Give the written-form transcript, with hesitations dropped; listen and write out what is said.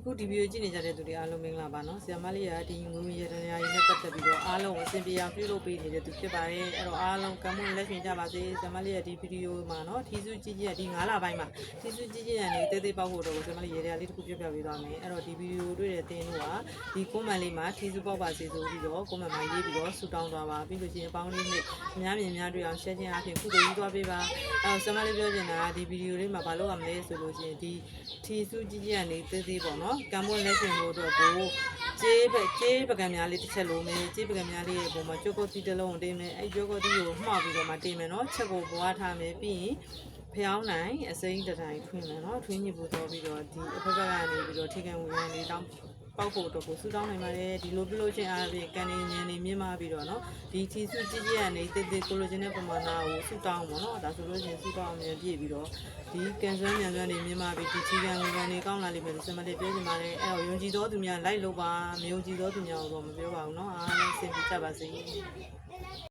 အခုဒီဗီဒီယိုကြည့်နေကြတဲ့သူတွေအားလုံးမင်္ဂလာပါနော်ဆရာမလေးကဒီငွေရတနာရီနဲ့ပတ်သက်ပြီးတော့အားလုံးအဆင်ပြေအောင်ပြုလုပ်ပေးနေတဲ့သူဖြစ်ပါတယ်အဲ့တော့အားလုံးကံမွန်လက်ရှင်ကြပါစေဆရာမလေးကဒီဗီဒီယိုမှာနော်ထီစုကြီးကြီးကဒီ9လပိုင်းမှာထီစုကြီးကြီးရနေတေးသေးပေါက်ဖို့တော့ဆရာမလေးရေရလေးတစ်ခုပြပြပေးသွားမယ်အဲ့တော့ဒီဗီဒီယိုတွေ့တဲ့တင်းတို့ကဒီကွန်မန့်လေးမှာထီစုပေါက်ပါစေဆိုပြီးတော့ကွန်မန့်မှာရေးပြီးတော့ဆူတောင်းသွားပါပြီးလို့ရှိရင်အပေါင်းလေးနဲ့အများမြင်များတွေ့အောင် share ခြင်းအပြင်ကုသိုလ်ကြီးသွားပေးပါအဲ့တော့ဆရာမလေးပြောချင်တာကဒီဗီဒီယိုလေးမှာဘာလို့ရမလဲဆိုလို့ရှိရင်ဒီထီစုကြီးကြီးကနေတေးသေးပေါ့နော်ကံမွန်လက်ရှင်တို့အတွက်ကိုကျေးပကံများလေးတစ်ချက်လုံးမယ်ကျေးပကံများလေးရဲ့ပုံမှာကြိုကိုတီတစ်လုံးတင်မယ်အဲ့ကြိုကိုတီကိုမှောက်ပြီးတော့မှတင်မယ်နော်ချက်ကိုပွားထားမယ်ပြီးရင်ဖျောင်းနိုင်အစိမ်းတိုင်းထွင်းမယ်နော်ထွင်းညစ်ဖို့တော့ပြီးတော့ဒီအဖက်ကနေပြီးတော့ထိကန်ဝင်ရနေတောင်းပေါက်ဖို့တော့ကိုစူတောင်းနိုင်ပါတယ်ဒီလိုပြုလုပ်ခြင်းအားဖြင့်ကန်နေညံနေမြင့်မာပြီးတော့နော်ဒီထီစုကြီးကြီးကနေတိတ်တိတ်ကိုလိုချင်တဲ့ပမာဏကိုစူတောင်းပေါ့နော်ဒါဆိုလို့ချင်းစူတောင်းအမြင်ပြည့်ပြီးတော့ဒီကန်ဆွမ်းမြန်ဆွမ်းနေမြင့်မာပြီးဒီချီကန်ဝင်ကနေကောင်းလာလိမ့်မယ်လို့စမလေးပြောချင်ပါတယ်အဲ့တော့ယုံကြည်တော်သူများလိုက်လို့ပါမယုံကြည်တော်သူများတော့မပြောပါဘူးနော်အားလုံးစင်ပြကြပါစေ